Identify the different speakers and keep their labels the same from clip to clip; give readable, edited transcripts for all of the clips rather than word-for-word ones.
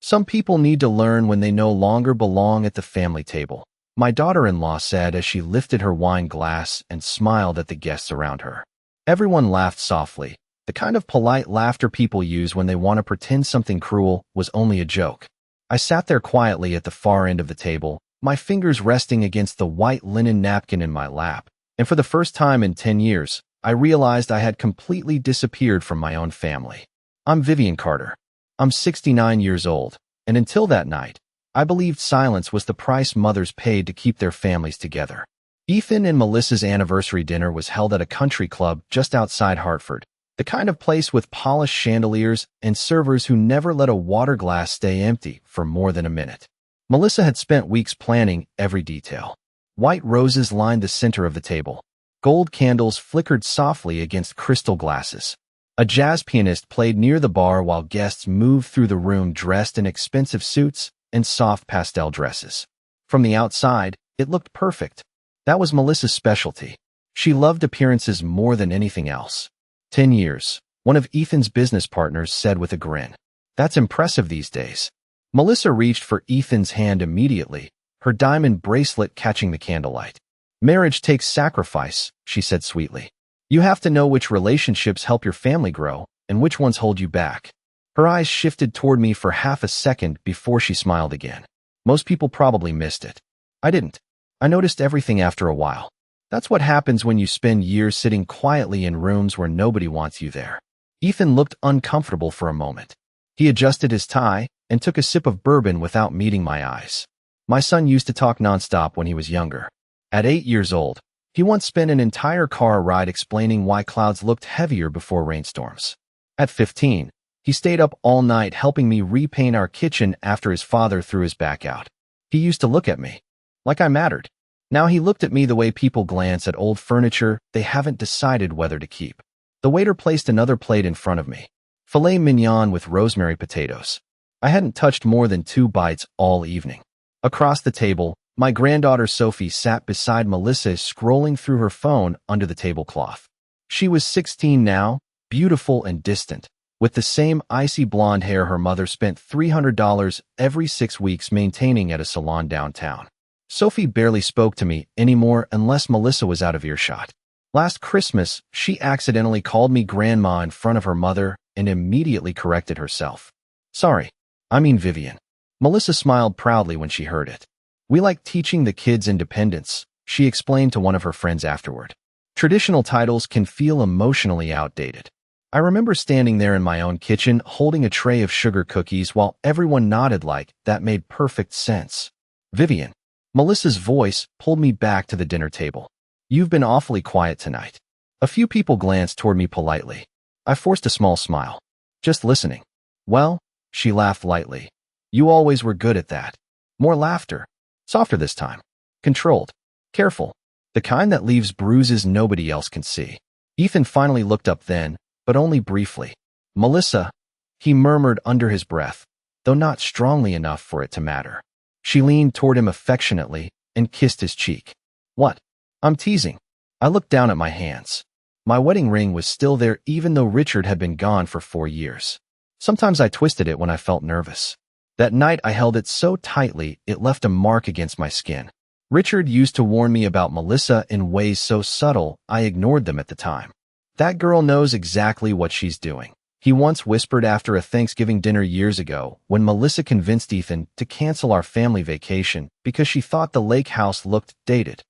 Speaker 1: Some people need to learn when they no longer belong at the family table, my daughter-in-law said as she lifted her wine glass and smiled at the guests around her. Everyone laughed softly. The kind of polite laughter people use when they want to pretend something cruel was only a joke. I sat there quietly at the far end of the table, my fingers resting against the white linen napkin in my lap, and for the first time in 10 years, I realized I had completely disappeared from my own family. I'm Vivian Carter. I'm 69 years old, and until that night, I believed silence was the price mothers paid to keep their families together. Ethan and Melissa's anniversary dinner was held at a country club just outside Hartford, the kind of place with polished chandeliers and servers who never let a water glass stay empty for more than a minute. Melissa had spent weeks planning every detail. White roses lined the center of the table. Gold candles flickered softly against crystal glasses. A jazz pianist played near the bar while guests moved through the room dressed in expensive suits and soft pastel dresses. From the outside, it looked perfect. That was Melissa's specialty. She loved appearances more than anything else. 10 years, one of Ethan's business partners said with a grin. That's impressive these days. Melissa reached for Ethan's hand immediately, her diamond bracelet catching the candlelight. Marriage takes sacrifice, she said sweetly. You have to know which relationships help your family grow and which ones hold you back. Her eyes shifted toward me for half a second before she smiled again. Most people probably missed it. I didn't. I noticed everything after a while. That's what happens when you spend years sitting quietly in rooms where nobody wants you there. Ethan looked uncomfortable for a moment. He adjusted his tie and took a sip of bourbon without meeting my eyes. My son used to talk nonstop when he was younger. At 8 years old, he once spent an entire car ride explaining why clouds looked heavier before rainstorms. At 15, he stayed up all night helping me repaint our kitchen after his father threw his back out. He used to look at me like I mattered. Now he looked at me the way people glance at old furniture they haven't decided whether to keep. The waiter placed another plate in front of me. Filet mignon with rosemary potatoes. I hadn't touched more than 2 bites all evening. Across the table, my granddaughter Sophie sat beside Melissa scrolling through her phone under the tablecloth. She was 16 now, beautiful and distant, with the same icy blonde hair her mother spent $300 every 6 weeks maintaining at a salon downtown. Sophie barely spoke to me anymore unless Melissa was out of earshot. Last Christmas, she accidentally called me grandma in front of her mother and immediately corrected herself. Sorry, I mean Vivian. Melissa smiled proudly when she heard it. We like teaching the kids independence, she explained to one of her friends afterward. Traditional titles can feel emotionally outdated. I remember standing there in my own kitchen holding a tray of sugar cookies while everyone nodded like that made perfect sense. Vivian. Melissa's voice pulled me back to the dinner table. You've been awfully quiet tonight. A few people glanced toward me politely. I forced a small smile. Just listening. Well, she laughed lightly. You always were good at that. More laughter. Softer this time. Controlled. Careful. The kind that leaves bruises nobody else can see. Ethan finally looked up then, but only briefly. Melissa, he murmured under his breath, though not strongly enough for it to matter. She leaned toward him affectionately and kissed his cheek. What? I'm teasing. I looked down at my hands. My wedding ring was still there even though Richard had been gone for 4 years. Sometimes I twisted it when I felt nervous. That night I held it so tightly it left a mark against my skin. Richard used to warn me about Melissa in ways so subtle I ignored them at the time. That girl knows exactly what she's doing. He once whispered after a Thanksgiving dinner years ago when Melissa convinced Ethan to cancel our family vacation because she thought the lake house looked dated.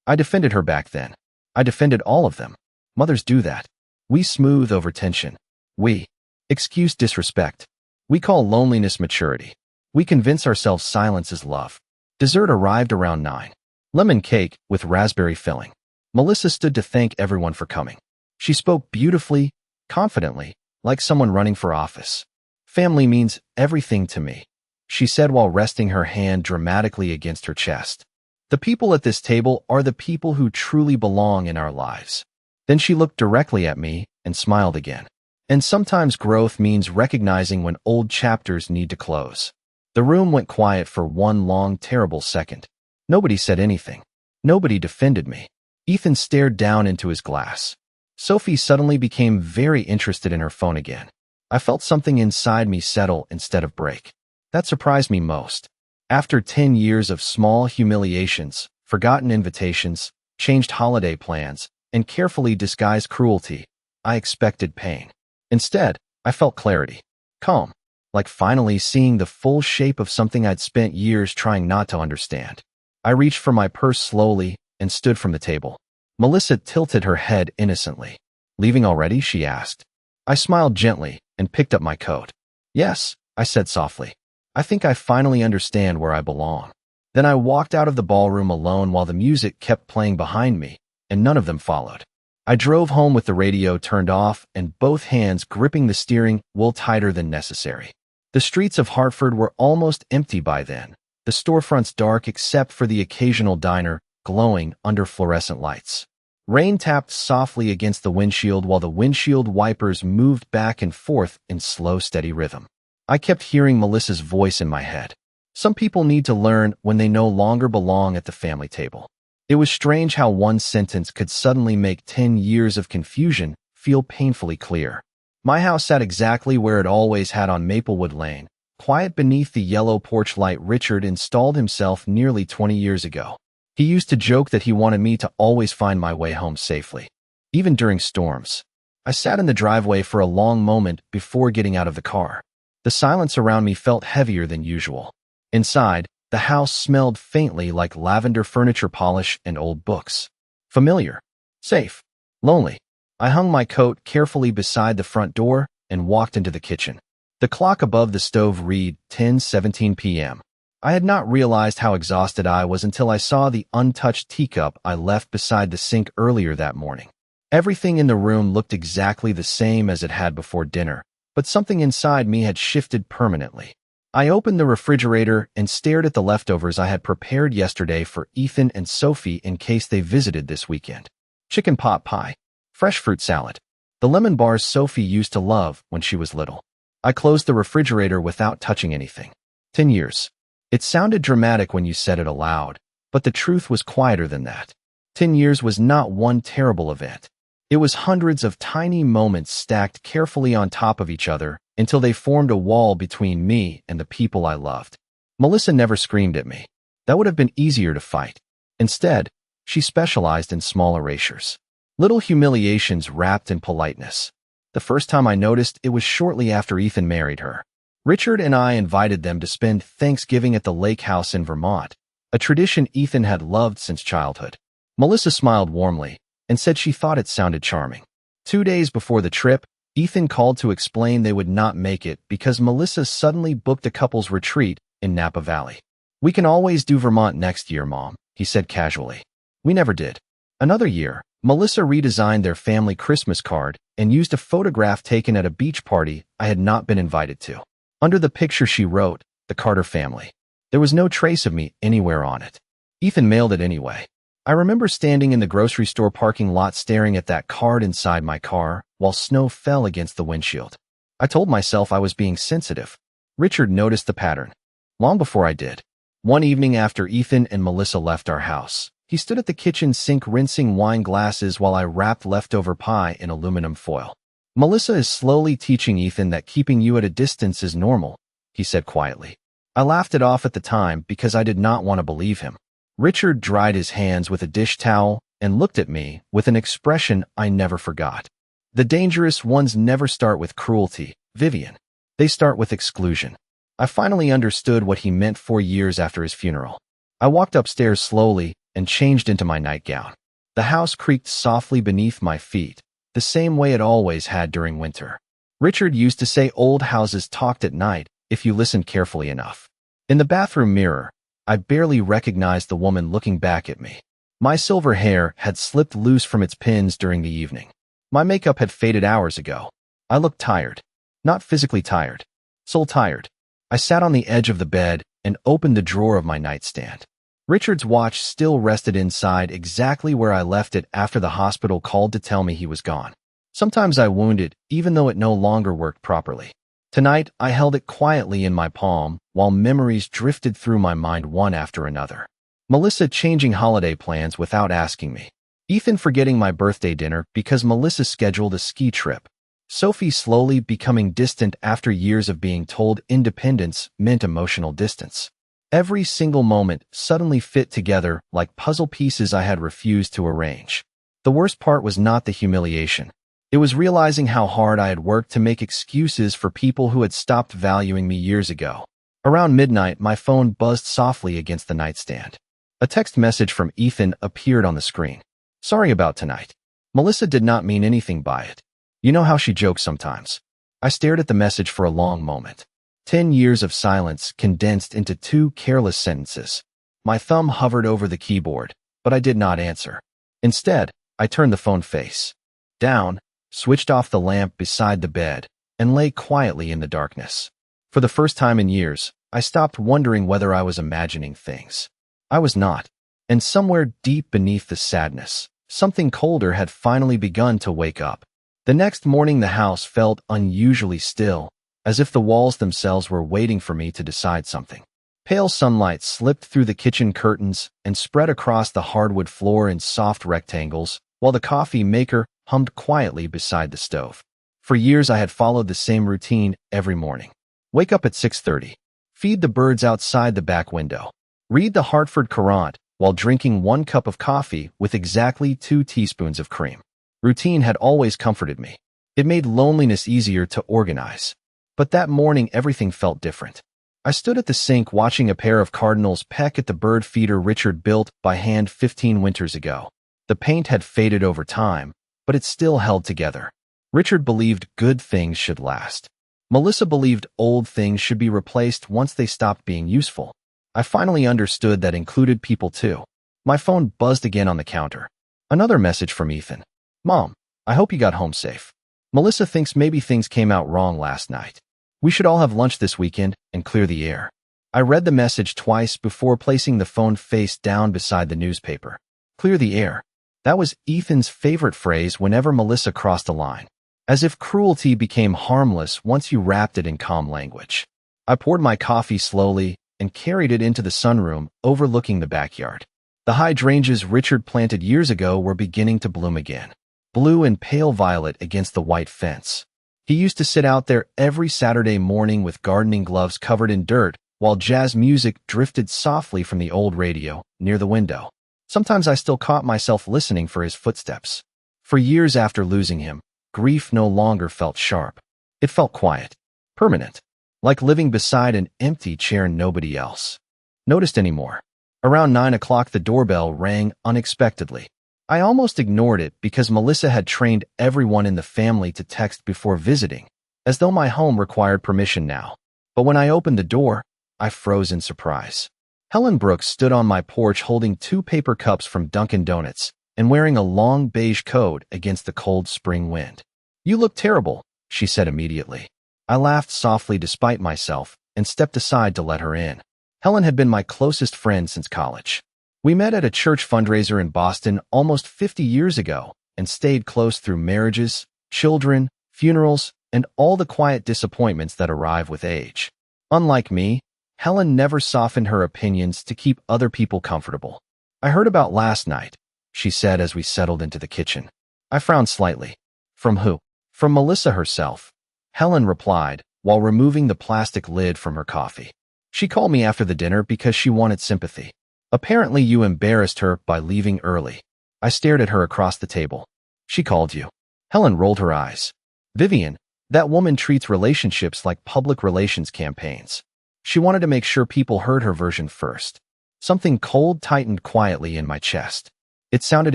Speaker 1: I defended her back then. I defended all of them. Mothers do that. We smooth over tension. We excuse disrespect. We call loneliness maturity. We convince ourselves silence is love. Dessert arrived around 9. Lemon cake with raspberry filling. Melissa stood to thank everyone for coming. She spoke beautifully, confidently, like someone running for office. Family means everything to me, she said while resting her hand dramatically against her chest. The people at this table are the people who truly belong in our lives. Then she looked directly at me and smiled again. And sometimes growth means recognizing when old chapters need to close. The room went quiet for one long, terrible second. Nobody said anything. Nobody defended me. Ethan stared down into his glass. Sophie suddenly became very interested in her phone again. I felt something inside me settle instead of break. That surprised me most. After 10 years of small humiliations, forgotten invitations, changed holiday plans, and carefully disguised cruelty, I expected pain. Instead, I felt clarity. Calm. Like finally seeing the full shape of something I'd spent years trying not to understand. I reached for my purse slowly and stood from the table. Melissa tilted her head innocently. "Leaving already?" she asked. I smiled gently and picked up my coat. "Yes," I said softly. "I think I finally understand where I belong." Then I walked out of the ballroom alone while the music kept playing behind me, and none of them followed. I drove home with the radio turned off and both hands gripping the steering wheel tighter than necessary. The streets of Hartford were almost empty by then, the storefronts dark except for the occasional diner glowing under fluorescent lights. Rain tapped softly against the windshield while the windshield wipers moved back and forth in slow, steady rhythm. I kept hearing Melissa's voice in my head. Some people need to learn when they no longer belong at the family table. It was strange how one sentence could suddenly make 10 years of confusion feel painfully clear. My house sat exactly where it always had on Maplewood Lane, quiet beneath the yellow porch light Richard installed himself nearly 20 years ago. He used to joke that he wanted me to always find my way home safely, even during storms. I sat in the driveway for a long moment before getting out of the car. The silence around me felt heavier than usual. Inside, the house smelled faintly like lavender furniture polish and old books. Familiar. Safe. Lonely. I hung my coat carefully beside the front door and walked into the kitchen. The clock above the stove read 10:17 p.m. I had not realized how exhausted I was until I saw the untouched teacup I left beside the sink earlier that morning. Everything in the room looked exactly the same as it had before dinner, but something inside me had shifted permanently. I opened the refrigerator and stared at the leftovers I had prepared yesterday for Ethan and Sophie in case they visited this weekend. Chicken pot pie, fresh fruit salad, the lemon bars Sophie used to love when she was little. I closed the refrigerator without touching anything. 10 years. It sounded dramatic when you said it aloud, but the truth was quieter than that. 10 years was not one terrible event. It was hundreds of tiny moments stacked carefully on top of each other until they formed a wall between me and the people I loved. Melissa never screamed at me. That would have been easier to fight. Instead, she specialized in small erasures. Little humiliations wrapped in politeness. The first time I noticed it was shortly after Ethan married her. Richard and I invited them to spend Thanksgiving at the lake house in Vermont, a tradition Ethan had loved since childhood. Melissa smiled warmly and said she thought it sounded charming. 2 days before the trip, Ethan called to explain they would not make it because Melissa suddenly booked a couple's retreat in Napa Valley. "We can always do Vermont next year, Mom," he said casually. We never did. Another year, Melissa redesigned their family Christmas card and used a photograph taken at a beach party I had not been invited to. Under the picture she wrote, "The Carter family." There was no trace of me anywhere on it. Ethan mailed it anyway. I remember standing in the grocery store parking lot staring at that card inside my car while snow fell against the windshield. I told myself I was being sensitive. Richard noticed the pattern. Long before I did. One evening after Ethan and Melissa left our house, he stood at the kitchen sink rinsing wine glasses while I wrapped leftover pie in aluminum foil. "Melissa is slowly teaching Ethan that keeping you at a distance is normal," he said quietly. I laughed it off at the time because I did not want to believe him. Richard dried his hands with a dish towel and looked at me with an expression I never forgot. "The dangerous ones never start with cruelty, Vivian. They start with exclusion." I finally understood what he meant 4 years after his funeral. I walked upstairs slowly and changed into my nightgown. The house creaked softly beneath my feet, the same way it always had during winter. Richard used to say old houses talked at night if you listened carefully enough. In the bathroom mirror, I barely recognized the woman looking back at me. My silver hair had slipped loose from its pins during the evening. My makeup had faded hours ago. I looked tired. Not physically tired. Soul tired. I sat on the edge of the bed and opened the drawer of my nightstand. Richard's watch still rested inside exactly where I left it after the hospital called to tell me he was gone. Sometimes I wound it, even though it no longer worked properly. Tonight, I held it quietly in my palm while memories drifted through my mind one after another. Melissa changing holiday plans without asking me. Ethan forgetting my birthday dinner because Melissa scheduled a ski trip. Sophie slowly becoming distant after years of being told independence meant emotional distance. Every single moment suddenly fit together like puzzle pieces I had refused to arrange. The worst part was not the humiliation. It was realizing how hard I had worked to make excuses for people who had stopped valuing me years ago. Around midnight, my phone buzzed softly against the nightstand. A text message from Ethan appeared on the screen. "Sorry about tonight. Melissa did not mean anything by it. You know how she jokes sometimes." I stared at the message for a long moment. 10 years of silence condensed into 2 careless sentences. My thumb hovered over the keyboard, but I did not answer. Instead, I turned the phone face down, switched off the lamp beside the bed, and lay quietly in the darkness. For the first time in years, I stopped wondering whether I was imagining things. I was not. And somewhere deep beneath the sadness, something colder had finally begun to wake up. The next morning, the house felt unusually still, as if the walls themselves were waiting for me to decide something. Pale sunlight slipped through the kitchen curtains and spread across the hardwood floor in soft rectangles, while the coffee maker hummed quietly beside the stove. For years, I had followed the same routine every morning. Wake up at 6:30, feed the birds outside the back window, read the Hartford Courant while drinking 1 cup of coffee with exactly 2 teaspoons of cream. Routine had always comforted me. It made loneliness easier to organize. But that morning, everything felt different. I stood at the sink watching a pair of cardinals peck at the bird feeder Richard built by hand 15 winters ago. The paint had faded over time, but it still held together. Richard believed good things should last. Melissa believed old things should be replaced once they stopped being useful. I finally understood that included people too. My phone buzzed again on the counter. Another message from Ethan. "Mom, I hope you got home safe. Melissa thinks maybe things came out wrong last night. We should all have lunch this weekend and clear the air." I read the message twice before placing the phone face down beside the newspaper. Clear the air. That was Ethan's favorite phrase whenever Melissa crossed a line. As if cruelty became harmless once you wrapped it in calm language. I poured my coffee slowly and carried it into the sunroom overlooking the backyard. The hydrangeas Richard planted years ago were beginning to bloom again, blue and pale violet against the white fence. He used to sit out there every Saturday morning with gardening gloves covered in dirt while jazz music drifted softly from the old radio near the window. Sometimes I still caught myself listening for his footsteps. For years after losing him, grief no longer felt sharp. It felt quiet, permanent, like living beside an empty chair nobody else noticed anymore. Around 9 o'clock, the doorbell rang unexpectedly. I almost ignored it because Melissa had trained everyone in the family to text before visiting, as though my home required permission now. But when I opened the door, I froze in surprise. Helen Brooks stood on my porch holding 2 paper cups from Dunkin' Donuts and wearing a long beige coat against the cold spring wind. "You look terrible," she said immediately. I laughed softly despite myself and stepped aside to let her in. Helen had been my closest friend since college. We met at a church fundraiser in Boston almost 50 years ago and stayed close through marriages, children, funerals, and all the quiet disappointments that arrive with age. Unlike me, Helen never softened her opinions to keep other people comfortable. "I heard about last night," she said as we settled into the kitchen. I frowned slightly. "From who?" "From Melissa herself," Helen replied while removing the plastic lid from her coffee. "She called me after the dinner because she wanted sympathy. Apparently you embarrassed her by leaving early." I stared at her across the table. "She called you?" Helen rolled her eyes. "Vivian, that woman treats relationships like public relations campaigns. She wanted to make sure people heard her version first." Something cold tightened quietly in my chest. It sounded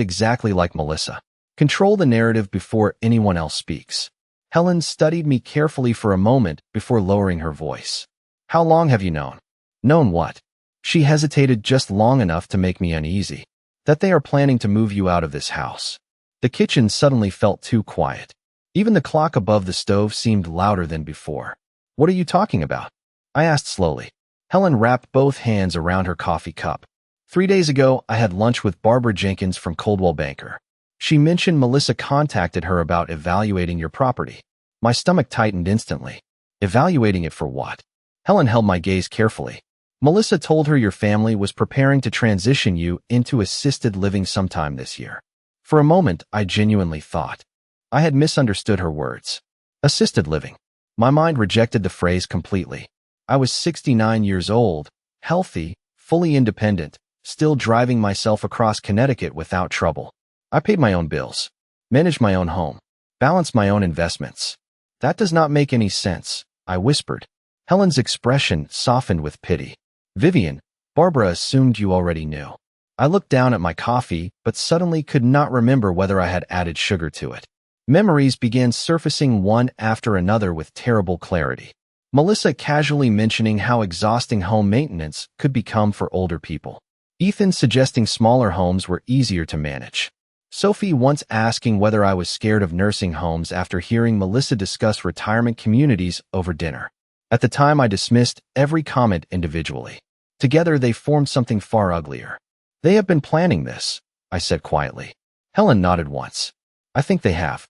Speaker 1: exactly like Melissa. Control the narrative before anyone else speaks. Helen studied me carefully for a moment before lowering her voice. "How long have you known?" "Known what?" She hesitated just long enough to make me uneasy. "That they are planning to move you out of this house." The kitchen suddenly felt too quiet. Even the clock above the stove seemed louder than before. "What are you talking about?" I asked slowly. Helen wrapped both hands around her coffee cup. 3 days ago, I had lunch with Barbara Jenkins from Coldwell Banker. She mentioned Melissa contacted her about evaluating your property. My stomach tightened instantly. Evaluating it for what? Helen held my gaze carefully. "Melissa told her your family was preparing to transition you into assisted living sometime this year." For a moment, I genuinely thought I had misunderstood her words. Assisted living. My mind rejected the phrase completely. I was 69 years old, healthy, fully independent, still driving myself across Connecticut without trouble. I paid my own bills, managed my own home, balanced my own investments. That does not make any sense, I whispered. Helen's expression softened with pity. Vivian, Barbara assumed you already knew. I looked down at my coffee, but suddenly could not remember whether I had added sugar to it. Memories began surfacing one after another with terrible clarity. Melissa casually mentioning how exhausting home maintenance could become for older people. Ethan suggesting smaller homes were easier to manage. Sophie once asking whether I was scared of nursing homes after hearing Melissa discuss retirement communities over dinner. At the time, I dismissed every comment individually. Together, they formed something far uglier. They have been planning this, I said quietly. Helen nodded once. I think they have.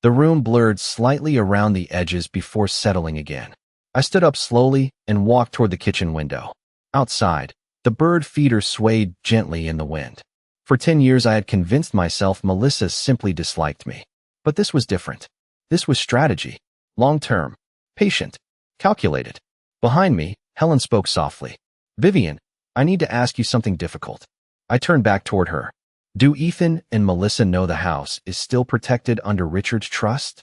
Speaker 1: The room blurred slightly around the edges before settling again. I stood up slowly and walked toward the kitchen window. Outside, the bird feeder swayed gently in the wind. For 10 years, I had convinced myself Melissa simply disliked me. But this was different. This was strategy. Long-term. Patient. Calculated. Behind me, Helen spoke softly. Vivian, I need to ask you something difficult. I turned back toward her. Do Ethan and Melissa know the house is still protected under Richard's trust?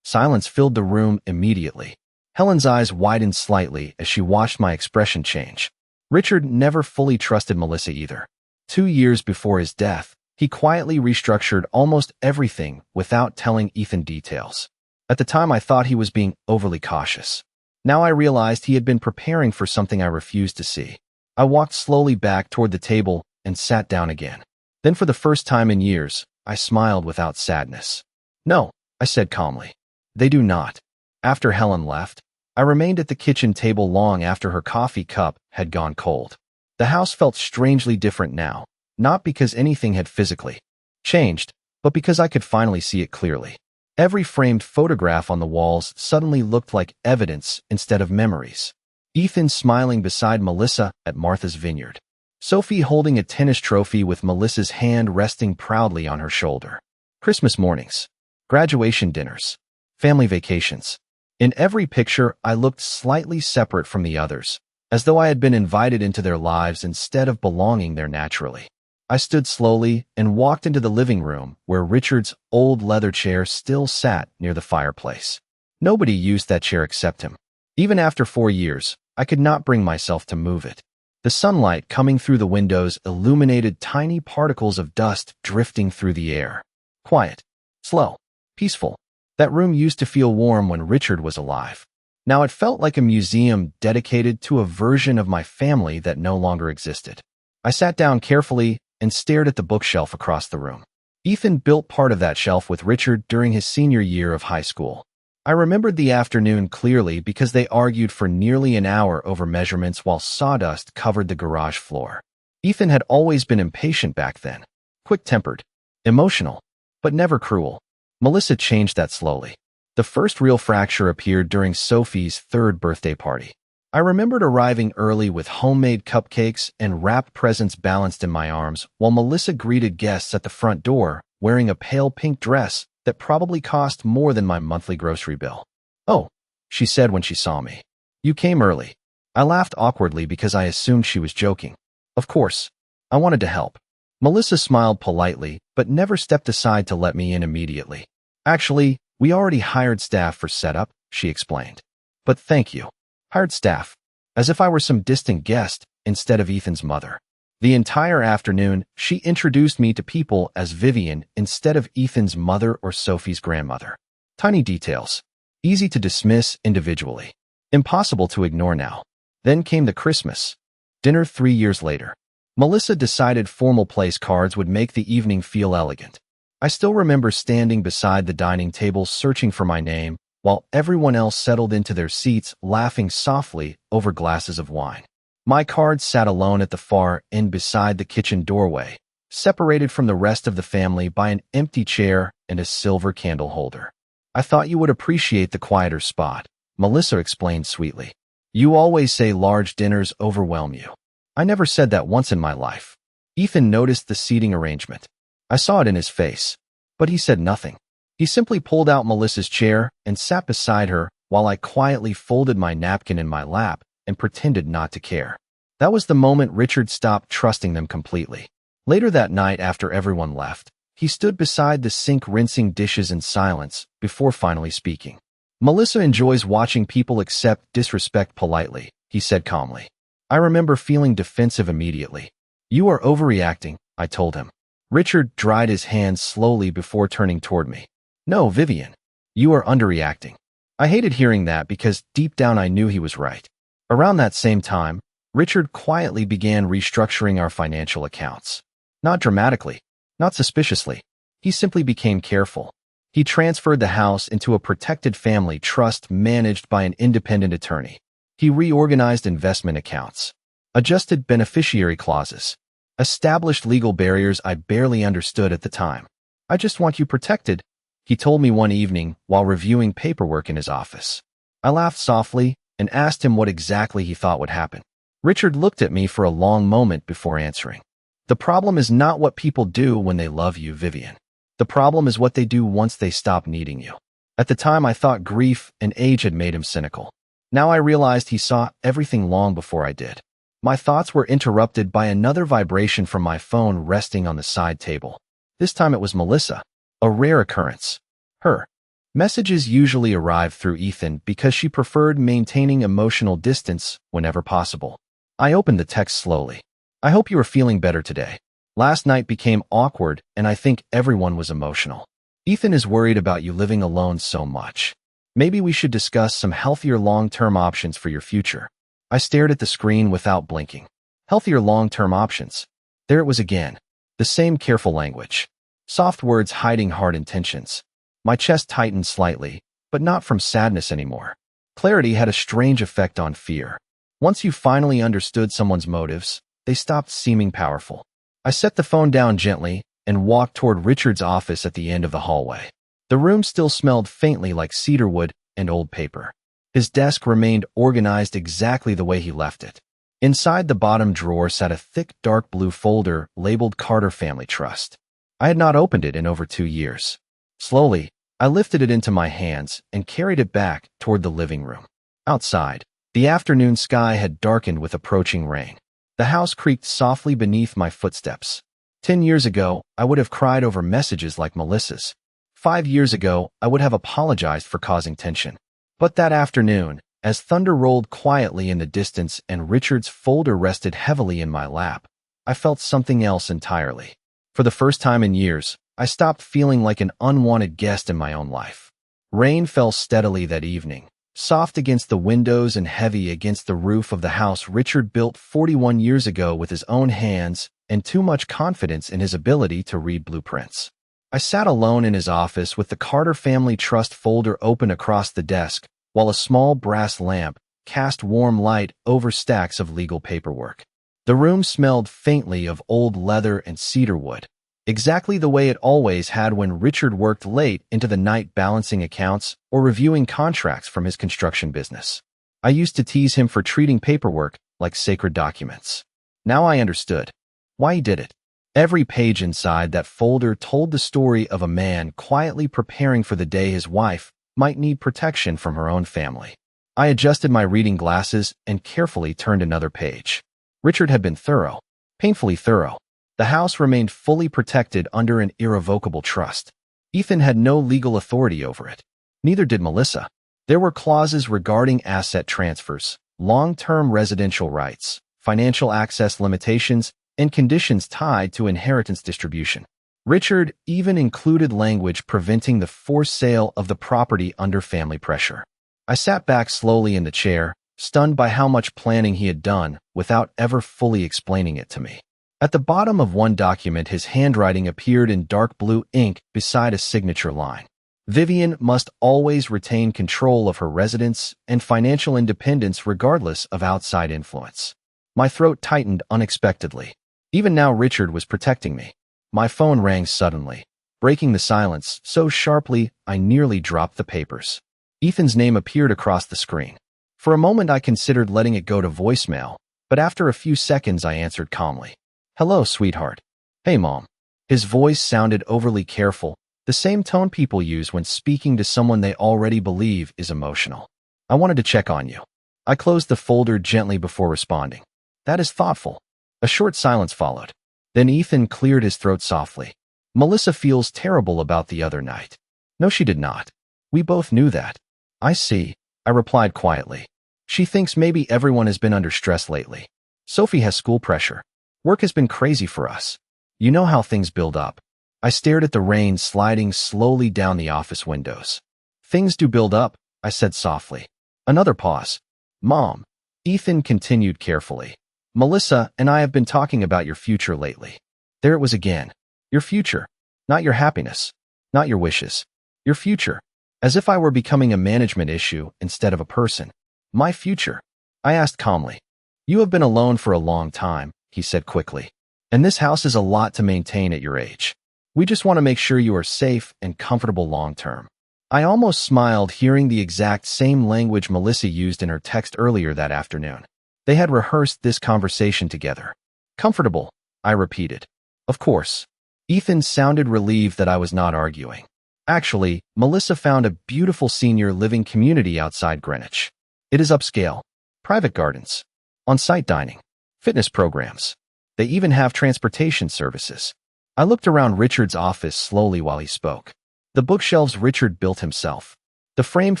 Speaker 1: Silence filled the room immediately. Helen's eyes widened slightly as she watched my expression change. Richard never fully trusted Melissa either. 2 years before his death, he quietly restructured almost everything without telling Ethan details. At the time, I thought he was being overly cautious. Now I realized he had been preparing for something I refused to see. I walked slowly back toward the table and sat down again. Then for the first time in years, I smiled without sadness. No, I said calmly. They do not. After Helen left, I remained at the kitchen table long after her coffee cup had gone cold. The house felt strangely different now, not because anything had physically changed, but because I could finally see it clearly. Every framed photograph on the walls suddenly looked like evidence instead of memories. Ethan smiling beside Melissa at Martha's Vineyard. Sophie holding a tennis trophy with Melissa's hand resting proudly on her shoulder. Christmas mornings. Graduation dinners. Family vacations. In every picture, I looked slightly separate from the others, as though I had been invited into their lives instead of belonging there naturally. I stood slowly and walked into the living room where Richard's old leather chair still sat near the fireplace. Nobody used that chair except him. Even after 4 years, I could not bring myself to move it. The sunlight coming through the windows illuminated tiny particles of dust drifting through the air. Quiet, slow, peaceful. That room used to feel warm when Richard was alive. Now it felt like a museum dedicated to a version of my family that no longer existed. I sat down carefully and stared at the bookshelf across the room. Ethan built part of that shelf with Richard during his senior year of high school. I remembered the afternoon clearly because they argued for nearly an hour over measurements while sawdust covered the garage floor. Ethan had always been impatient back then, quick-tempered, emotional, but never cruel. Melissa changed that slowly. The first real fracture appeared during Sophie's 3rd birthday party. I remembered arriving early with homemade cupcakes and wrapped presents balanced in my arms while Melissa greeted guests at the front door wearing a pale pink dress that probably cost more than my monthly grocery bill. Oh, she said when she saw me. You came early. I laughed awkwardly because I assumed she was joking. Of course. I wanted to help. Melissa smiled politely, but never stepped aside to let me in immediately. Actually, we already hired staff for setup, she explained. But thank you. Hired staff. As if I were some distant guest instead of Ethan's mother. The entire afternoon, she introduced me to people as Vivian instead of Ethan's mother or Sophie's grandmother. Tiny details. Easy to dismiss individually. Impossible to ignore now. Then came the Christmas dinner 3 years later. Melissa decided formal place cards would make the evening feel elegant. I still remember standing beside the dining table searching for my name, while everyone else settled into their seats laughing softly over glasses of wine. My card sat alone at the far end beside the kitchen doorway, separated from the rest of the family by an empty chair and a silver candle holder. I thought you would appreciate the quieter spot, Melissa explained sweetly. You always say large dinners overwhelm you. I never said that once in my life. Ethan noticed the seating arrangement. I saw it in his face, but he said nothing. He simply pulled out Melissa's chair and sat beside her while I quietly folded my napkin in my lap and pretended not to care. That was the moment Richard stopped trusting them completely. Later that night, after everyone left, he stood beside the sink rinsing dishes in silence before finally speaking. "Melissa enjoys watching people accept disrespect politely," he said calmly. I remember feeling defensive immediately. "You are overreacting," I told him. Richard dried his hands slowly before turning toward me. "No, Vivian. You are underreacting." I hated hearing that because deep down I knew he was right. Around that same time, Richard quietly began restructuring our financial accounts. Not dramatically, not suspiciously. He simply became careful. He transferred the house into a protected family trust managed by an independent attorney. He reorganized investment accounts, adjusted beneficiary clauses, established legal barriers I barely understood at the time. "I just want you protected," he told me one evening while reviewing paperwork in his office. I laughed softly and asked him what exactly he thought would happen. Richard looked at me for a long moment before answering. "The problem is not what people do when they love you, Vivian. The problem is what they do once they stop needing you." At the time, I thought grief and age had made him cynical. Now I realized he saw everything long before I did. My thoughts were interrupted by another vibration from my phone resting on the side table. This time it was Melissa, a rare occurrence. Her messages usually arrived through Ethan because she preferred maintaining emotional distance whenever possible. I opened the text slowly. "I hope you are feeling better today. Last night became awkward and I think everyone was emotional. Ethan is worried about you living alone so much. Maybe we should discuss some healthier long-term options for your future." I stared at the screen without blinking. Healthier long-term options. There it was again. The same careful language. Soft words hiding hard intentions. My chest tightened slightly, but not from sadness anymore. Clarity had a strange effect on fear. Once you finally understood someone's motives, they stopped seeming powerful. I set the phone down gently and walked toward Richard's office at the end of the hallway. The room still smelled faintly like cedarwood and old paper. His desk remained organized exactly the way he left it. Inside the bottom drawer sat a thick dark blue folder labeled Carter Family Trust. I had not opened it in over 2 years. Slowly, I lifted it into my hands and carried it back toward the living room. Outside, the afternoon sky had darkened with approaching rain. The house creaked softly beneath my footsteps. 10 years ago, I would have cried over messages like Melissa's. 5 years ago, I would have apologized for causing tension. But that afternoon, as thunder rolled quietly in the distance and Richard's folder rested heavily in my lap, I felt something else entirely. For the first time in years, I stopped feeling like an unwanted guest in my own life. Rain fell steadily that evening, soft against the windows and heavy against the roof of the house Richard built 41 years ago with his own hands and too much confidence in his ability to read blueprints. I sat alone in his office with the Carter Family Trust folder open across the desk, while a small brass lamp cast warm light over stacks of legal paperwork. The room smelled faintly of old leather and cedarwood, exactly the way it always had when Richard worked late into the night balancing accounts or reviewing contracts from his construction business. I used to tease him for treating paperwork like sacred documents. Now I understood why he did it. Every page inside that folder told the story of a man quietly preparing for the day his wife might need protection from her own family. I adjusted my reading glasses and carefully turned another page. Richard had been thorough, painfully thorough. The house remained fully protected under an irrevocable trust. Ethan had no legal authority over it. Neither did Melissa. There were clauses regarding asset transfers, long-term residential rights, financial access limitations, and conditions tied to inheritance distribution. Richard even included language preventing the forced sale of the property under family pressure. I sat back slowly in the chair, stunned by how much planning he had done without ever fully explaining it to me. At the bottom of one document, his handwriting appeared in dark blue ink beside a signature line. Vivian must always retain control of her residence and financial independence regardless of outside influence. My throat tightened unexpectedly. Even now, Richard was protecting me. My phone rang suddenly, breaking the silence so sharply I nearly dropped the papers. Ethan's name appeared across the screen. For a moment, I considered letting it go to voicemail, but after a few seconds, I answered calmly. "Hello, sweetheart." "Hey, Mom." His voice sounded overly careful, The same tone people use when speaking to someone they already believe is emotional. I wanted to check on you. I closed the folder gently before responding. That is thoughtful. A short silence followed. Then Ethan cleared his throat softly. Melissa feels terrible about the other night. No, she did not. We both knew that. I see, I replied quietly. She thinks maybe everyone has been under stress lately. Sophie has school pressure. Work has been crazy for us. You know how things build up. I stared at the rain sliding slowly down the office windows. Things do build up, I said softly. Another pause. Mom, Ethan continued carefully. Melissa and I have been talking about your future lately. There it was again. Your future. Not your happiness. Not your wishes. Your future. As if I were becoming a management issue instead of a person. My future. I asked calmly. You have been alone for a long time, he said quickly. And this house is a lot to maintain at your age. We just want to make sure you are safe and comfortable long term. I almost smiled hearing the exact same language Melissa used in her text earlier that afternoon. They had rehearsed this conversation together. Comfortable, I repeated. Of course. Ethan sounded relieved that I was not arguing. Actually, Melissa found a beautiful senior living community outside Greenwich. It is upscale. Private gardens. On-site dining. Fitness programs. They even have transportation services. I looked around Richard's office slowly while he spoke. The bookshelves Richard built himself. The framed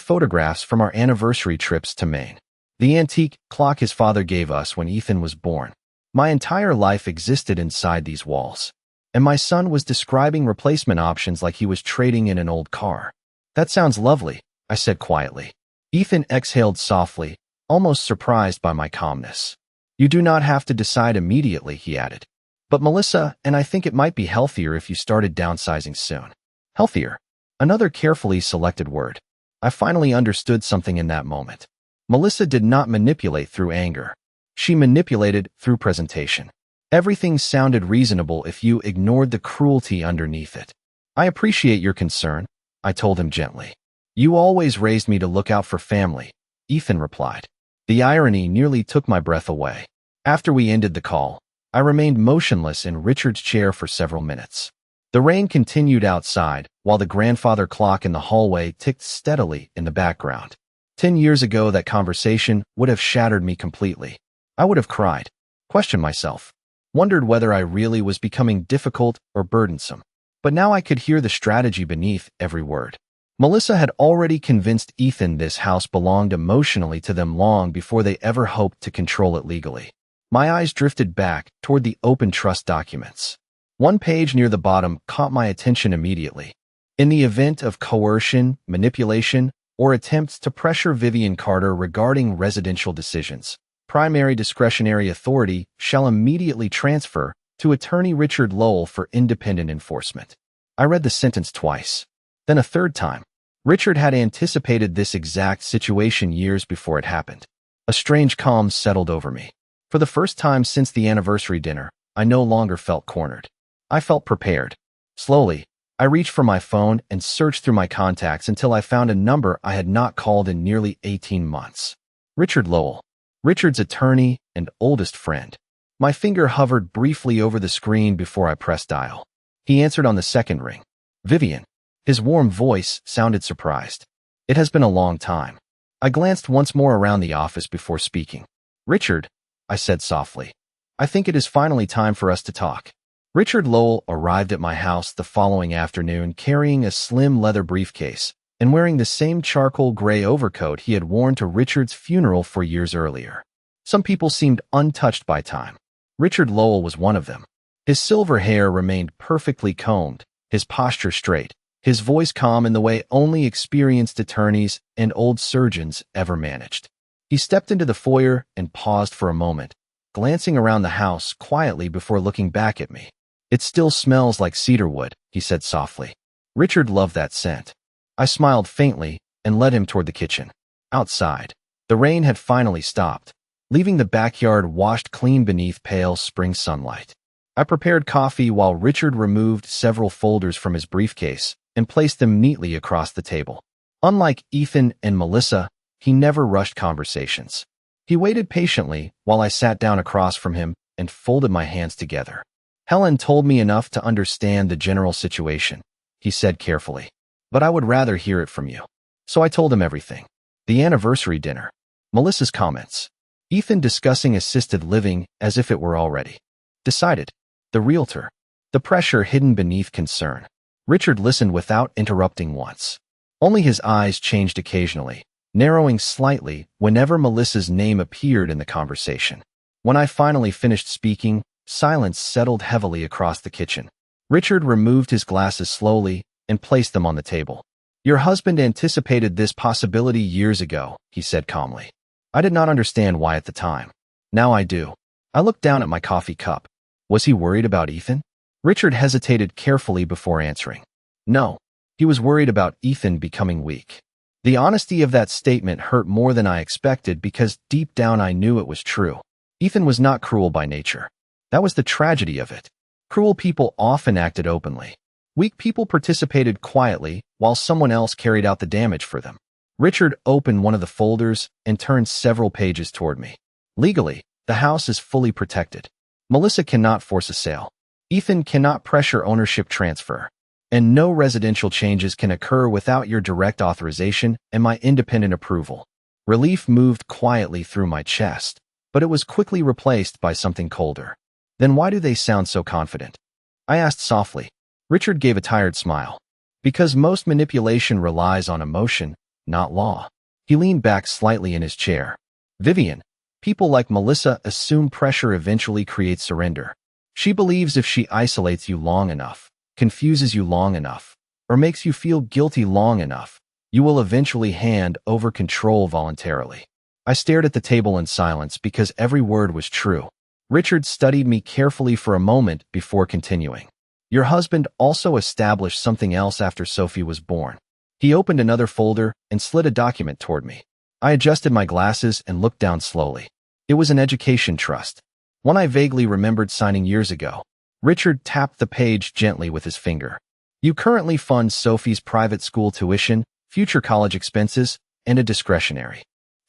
Speaker 1: photographs from our anniversary trips to Maine. The antique clock his father gave us when Ethan was born. My entire life existed inside these walls. And my son was describing replacement options like he was trading in an old car. That sounds lovely, I said quietly. Ethan exhaled softly, almost surprised by my calmness. You do not have to decide immediately, he added. But Melissa and I think it might be healthier if you started downsizing soon. Healthier. Another carefully selected word. I finally understood something in that moment. Melissa did not manipulate through anger. She manipulated through presentation. Everything sounded reasonable if you ignored the cruelty underneath it. I appreciate your concern, I told him gently. You always raised me to look out for family, Ethan replied. The irony nearly took my breath away. After we ended the call, I remained motionless in Richard's chair for several minutes. The rain continued outside, while the grandfather clock in the hallway ticked steadily in the background. 10 years ago, that conversation would have shattered me completely. I would have cried, questioned myself, wondered whether I really was becoming difficult or burdensome. But now I could hear the strategy beneath every word. Melissa had already convinced Ethan this house belonged emotionally to them long before they ever hoped to control it legally. My eyes drifted back toward the open trust documents. One page near the bottom caught my attention immediately. In the event of coercion, manipulation, or attempts to pressure Vivian Carter regarding residential decisions, primary discretionary authority shall immediately transfer to attorney Richard Lowell for independent enforcement. I read the sentence twice, then a third time. Richard had anticipated this exact situation years before it happened. A strange calm settled over me. For the first time since the anniversary dinner, I no longer felt cornered. I felt prepared. Slowly, I reached for my phone and searched through my contacts until I found a number I had not called in nearly 18 months. Richard Lowell, Richard's attorney and oldest friend. My finger hovered briefly over the screen before I pressed dial. He answered on the second ring. Vivian. His warm voice sounded surprised. It has been a long time. I glanced once more around the office before speaking. Richard, I said softly. I think it is finally time for us to talk. Richard Lowell arrived at my house the following afternoon carrying a slim leather briefcase and wearing the same charcoal gray overcoat he had worn to Richard's funeral 4 years earlier. Some people seemed untouched by time. Richard Lowell was one of them. His silver hair remained perfectly combed, his posture straight, his voice calm in the way only experienced attorneys and old surgeons ever managed. He stepped into the foyer and paused for a moment, glancing around the house quietly before looking back at me. It still smells like cedarwood, he said softly. Richard loved that scent. I smiled faintly and led him toward the kitchen. Outside, the rain had finally stopped, leaving the backyard washed clean beneath pale spring sunlight. I prepared coffee while Richard removed several folders from his briefcase and placed them neatly across the table. Unlike Ethan and Melissa, he never rushed conversations. He waited patiently while I sat down across from him and folded my hands together. Helen told me enough to understand the general situation, he said carefully. But I would rather hear it from you. So I told him everything. The anniversary dinner. Melissa's comments. Ethan discussing assisted living as if it were already decided. The realtor. The pressure hidden beneath concern. Richard listened without interrupting once. Only his eyes changed occasionally, narrowing slightly whenever Melissa's name appeared in the conversation. When I finally finished speaking, silence settled heavily across the kitchen. Richard removed his glasses slowly and placed them on the table. Your husband anticipated this possibility years ago, he said calmly. I did not understand why at the time. Now I do. I looked down at my coffee cup. Was he worried about Ethan? Richard hesitated carefully before answering. No. He was worried about Ethan becoming weak. The honesty of that statement hurt more than I expected because deep down I knew it was true. Ethan was not cruel by nature. That was the tragedy of it. Cruel people often acted openly. Weak people participated quietly while someone else carried out the damage for them. Richard opened one of the folders and turned several pages toward me. Legally, the house is fully protected. Melissa cannot force a sale. Ethan cannot pressure ownership transfer. And no residential changes can occur without your direct authorization and my independent approval. Relief moved quietly through my chest, but it was quickly replaced by something colder. Then why do they sound so confident? I asked softly. Richard gave a tired smile. Because most manipulation relies on emotion, not law. He leaned back slightly in his chair. Vivian, people like Melissa assume pressure eventually creates surrender. She believes if she isolates you long enough, confuses you long enough, or makes you feel guilty long enough, you will eventually hand over control voluntarily. I stared at the table in silence because every word was true. Richard studied me carefully for a moment before continuing. Your husband also established something else after Sophie was born. He opened another folder and slid a document toward me. I adjusted my glasses and looked down slowly. It was an education trust. One I vaguely remembered signing years ago. Richard tapped the page gently with his finger. You currently fund Sophie's private school tuition, future college expenses, and a discretionary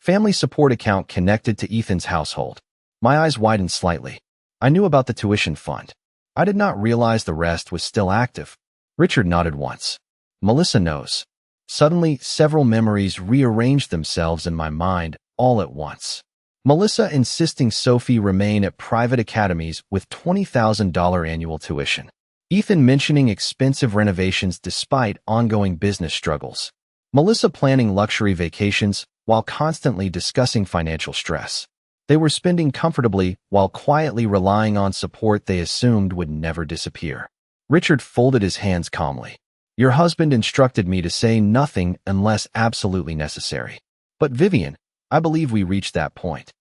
Speaker 1: family support account connected to Ethan's household. My eyes widened slightly. I knew about the tuition fund. I did not realize the rest was still active. Richard nodded once. Melissa knows. Suddenly, several memories rearranged themselves in my mind all at once. Melissa insisting Sophie remain at private academies with $20,000 annual tuition. Ethan mentioning expensive renovations despite ongoing business struggles. Melissa planning luxury vacations while constantly discussing financial stress. They were spending comfortably while quietly relying on support they assumed would never disappear. Richard folded his hands calmly. Your husband instructed me to say nothing unless absolutely necessary. But Vivian, I believe we reached that point.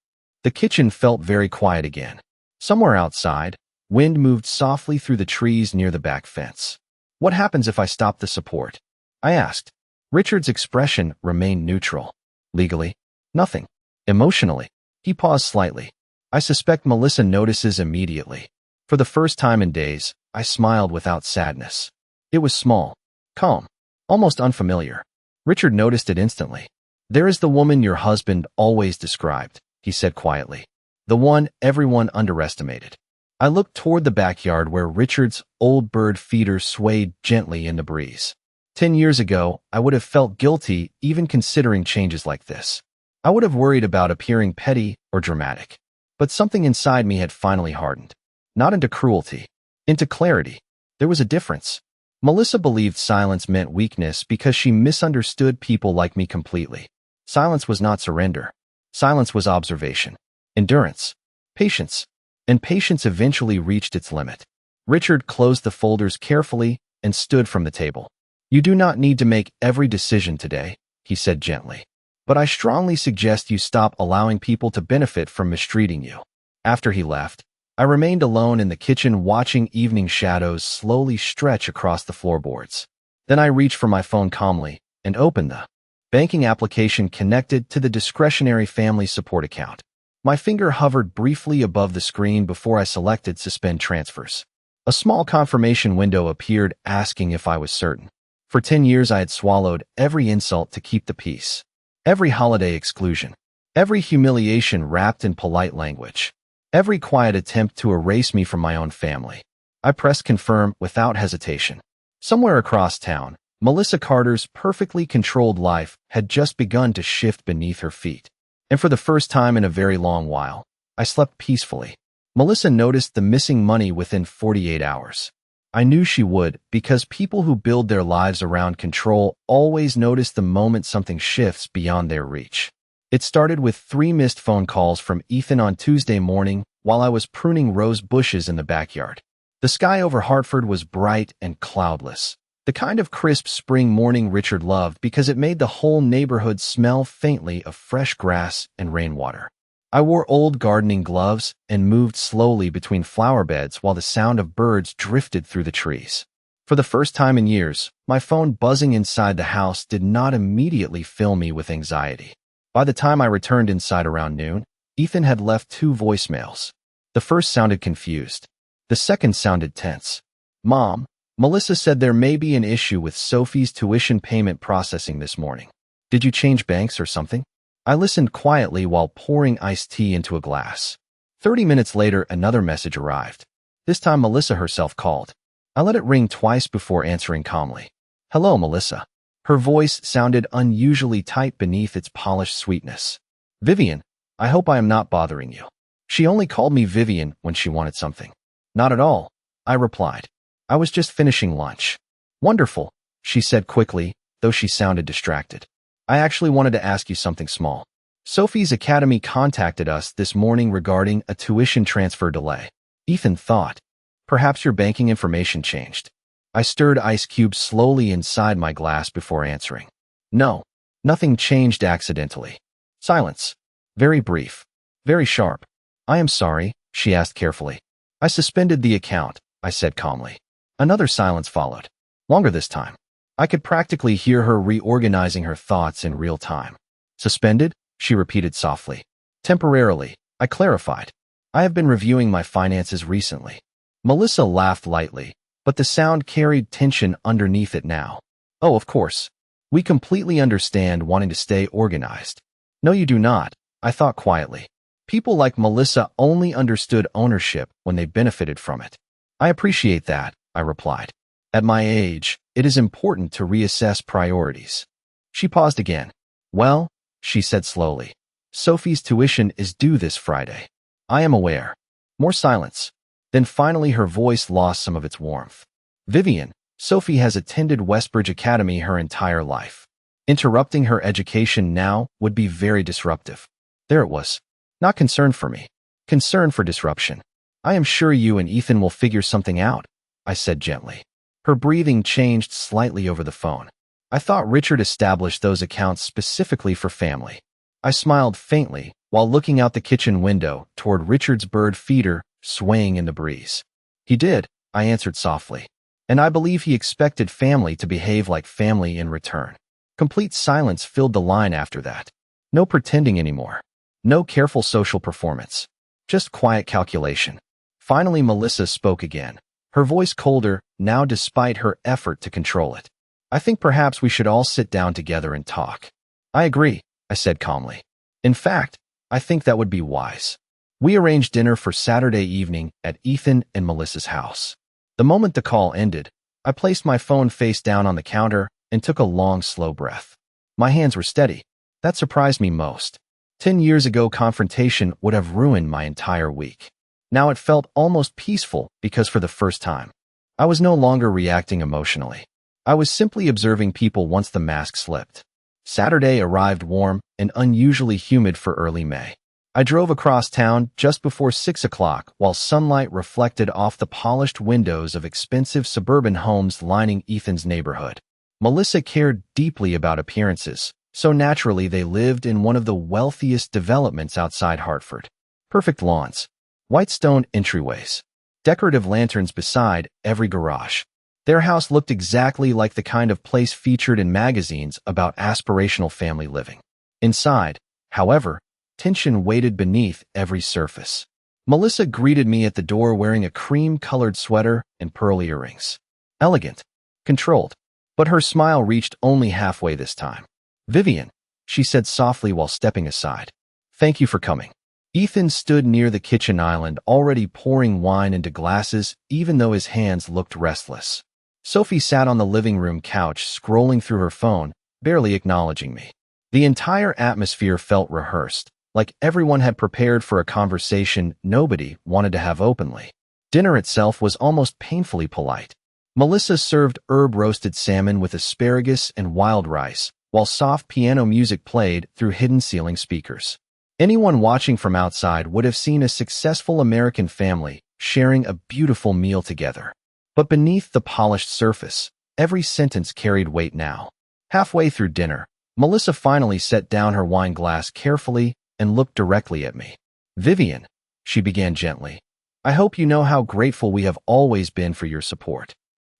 Speaker 1: The kitchen felt very quiet again. Somewhere outside, wind moved softly through the trees near the back fence. What happens if I stop the support? I asked. Richard's expression remained neutral. Legally, nothing. Emotionally, he paused slightly. I suspect Melissa notices immediately. For the first time in days, I smiled without sadness. It was small, calm, almost unfamiliar. Richard noticed it instantly. There is the woman your husband always described, he said quietly. The one everyone underestimated. I looked toward the backyard where Richard's old bird feeder swayed gently in the breeze. 10 years ago, I would have felt guilty even considering changes like this. I would have worried about appearing petty or dramatic. But something inside me had finally hardened. Not into cruelty, into clarity. There was a difference. Melissa believed silence meant weakness because she misunderstood people like me completely. Silence was not surrender. Silence was observation, endurance, patience, and patience eventually reached its limit. Richard closed the folders carefully and stood from the table. You do not need to make every decision today, he said gently. But I strongly suggest you stop allowing people to benefit from mistreating you. After he left, I remained alone in the kitchen watching evening shadows slowly stretch across the floorboards. Then I reached for my phone calmly and opened the banking application connected to the discretionary family support account. My finger hovered briefly above the screen before I selected suspend transfers. A small confirmation window appeared asking if I was certain. For 10 years I had swallowed every insult to keep the peace. Every holiday exclusion. Every humiliation wrapped in polite language. Every quiet attempt to erase me from my own family. I pressed confirm without hesitation. Somewhere across town, Melissa Carter's perfectly controlled life had just begun to shift beneath her feet. And for the first time in a very long while, I slept peacefully. Melissa noticed the missing money within 48 hours. I knew she would, because people who build their lives around control always notice the moment something shifts beyond their reach. It started with 3 missed phone calls from Ethan on Tuesday morning while I was pruning rose bushes in the backyard. The sky over Hartford was bright and cloudless, the kind of crisp spring morning Richard loved because it made the whole neighborhood smell faintly of fresh grass and rainwater. I wore old gardening gloves and moved slowly between flower beds while the sound of birds drifted through the trees. For the first time in years, my phone buzzing inside the house did not immediately fill me with anxiety. By the time I returned inside around noon, Ethan had left 2 voicemails. The first sounded confused. The second sounded tense. "Mom, Melissa said there may be an issue with Sophie's tuition payment processing this morning. Did you change banks or something?" I listened quietly while pouring iced tea into a glass. 30 minutes later, another message arrived. This time Melissa herself called. I let it ring twice before answering calmly. "Hello, Melissa." Her voice sounded unusually tight beneath its polished sweetness. "Vivian, I hope I am not bothering you." She only called me Vivian when she wanted something. "Not at all," I replied. "I was just finishing lunch." "Wonderful," she said quickly, though she sounded distracted. "I actually wanted to ask you something small. Sophie's academy contacted us this morning regarding a tuition transfer delay." Ethan thought, "Perhaps your banking information changed." I stirred ice cubes slowly inside my glass before answering. "No, nothing changed accidentally." Silence. Very brief. Very sharp. "I am sorry," she asked carefully. "I suspended the account," I said calmly. Another silence followed. Longer this time. I could practically hear her reorganizing her thoughts in real time. "Suspended?" she repeated softly. "Temporarily," I clarified. "I have been reviewing my finances recently." Melissa laughed lightly, but the sound carried tension underneath it now. "Oh, of course. We completely understand wanting to stay organized." "No, you do not," I thought quietly. People like Melissa only understood ownership when they benefited from it. "I appreciate that," I replied. "At my age, it is important to reassess priorities." She paused again. "Well," she said slowly, "Sophie's tuition is due this Friday." "I am aware." More silence. Then finally her voice lost some of its warmth. "Vivian, Sophie has attended Westbridge Academy her entire life. Interrupting her education now would be very disruptive." There it was. Not concern for me. Concern for disruption. "I am sure you and Ethan will figure something out," I said gently. Her breathing changed slightly over the phone. I thought Richard established those accounts specifically for family. I smiled faintly while looking out the kitchen window toward Richard's bird feeder swaying in the breeze. "He did," I answered softly. "And I believe he expected family to behave like family in return." Complete silence filled the line after that. No pretending anymore. No careful social performance. Just quiet calculation. Finally, Melissa spoke again, her voice colder now despite her effort to control it. "I think perhaps we should all sit down together and talk." "I agree," I said calmly. "In fact, I think that would be wise." We arranged dinner for Saturday evening at Ethan and Melissa's house. The moment the call ended, I placed my phone face down on the counter and took a long, slow breath. My hands were steady. That surprised me most. 10 years ago, confrontation would have ruined my entire week. Now it felt almost peaceful because for the first time, I was no longer reacting emotionally. I was simply observing people once the mask slipped. Saturday arrived warm and unusually humid for early May. I drove across town just before 6 o'clock while sunlight reflected off the polished windows of expensive suburban homes lining Ethan's neighborhood. Melissa cared deeply about appearances, so naturally they lived in one of the wealthiest developments outside Hartford. Perfect lawns, white stone entryways, decorative lanterns beside every garage. Their house looked exactly like the kind of place featured in magazines about aspirational family living. Inside, however, tension waited beneath every surface. Melissa greeted me at the door wearing a cream-colored sweater and pearl earrings. Elegant, controlled, but her smile reached only halfway this time. "Vivian," she said softly while stepping aside. "Thank you for coming." Ethan stood near the kitchen island, already pouring wine into glasses, even though his hands looked restless. Sophie sat on the living room couch, scrolling through her phone, barely acknowledging me. The entire atmosphere felt rehearsed, like everyone had prepared for a conversation nobody wanted to have openly. Dinner itself was almost painfully polite. Melissa served herb-roasted salmon with asparagus and wild rice, while soft piano music played through hidden ceiling speakers. Anyone watching from outside would have seen a successful American family sharing a beautiful meal together. But beneath the polished surface, every sentence carried weight now. Halfway through dinner, Melissa finally set down her wine glass carefully and looked directly at me. "Vivian," she began gently, "I hope you know how grateful we have always been for your support."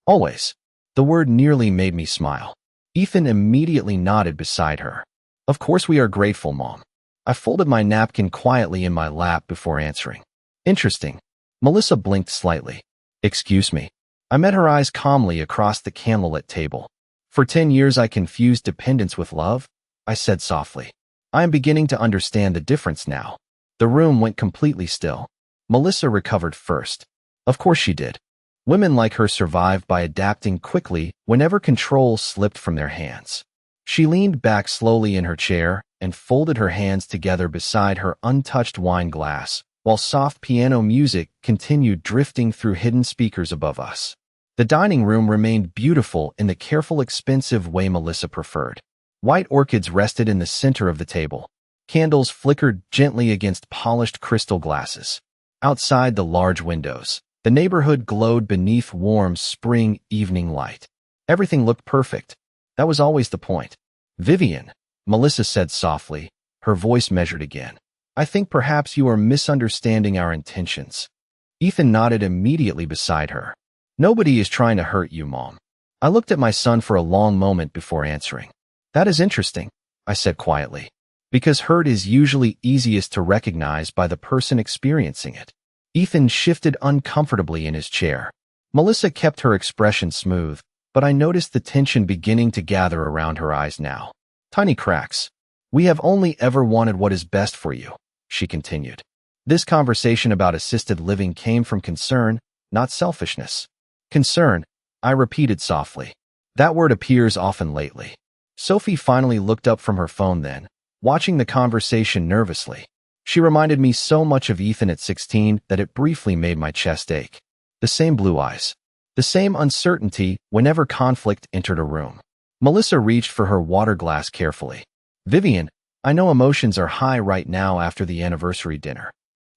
Speaker 1: Always. The word nearly made me smile. Ethan immediately nodded beside her. "Of course we are grateful, Mom." I folded my napkin quietly in my lap before answering. "Interesting." Melissa blinked slightly. "Excuse me." I met her eyes calmly across the candlelit table. "For 10 years I confused dependence with love," I said softly. "I am beginning to understand the difference now." The room went completely still. Melissa recovered first. Of course she did. Women like her survived by adapting quickly whenever control slipped from their hands. She leaned back slowly in her chair and folded her hands together beside her untouched wine glass, while soft piano music continued drifting through hidden speakers above us. The dining room remained beautiful in the careful, expensive way Melissa preferred. White orchids rested in the center of the table. Candles flickered gently against polished crystal glasses. Outside the large windows, the neighborhood glowed beneath warm spring evening light. Everything looked perfect. That was always the point. "Vivian," Melissa said softly, her voice measured again, "I think perhaps you are misunderstanding our intentions." Ethan nodded immediately beside her. "Nobody is trying to hurt you, Mom." I looked at my son for a long moment before answering. "That is interesting," I said quietly, "because hurt is usually easiest to recognize by the person experiencing it." Ethan shifted uncomfortably in his chair. Melissa kept her expression smooth, but I noticed the tension beginning to gather around her eyes now. Tiny cracks. "We have only ever wanted what is best for you," she continued. "This conversation about assisted living came from concern, not selfishness." "Concern," I repeated softly. That word appears often lately. Sophie finally looked up from her phone then, watching the conversation nervously. She reminded me so much of Ethan at 16 that it briefly made my chest ache. The same blue eyes. The same uncertainty whenever conflict entered a room. Melissa reached for her water glass carefully. "Vivian, I know emotions are high right now after the anniversary dinner."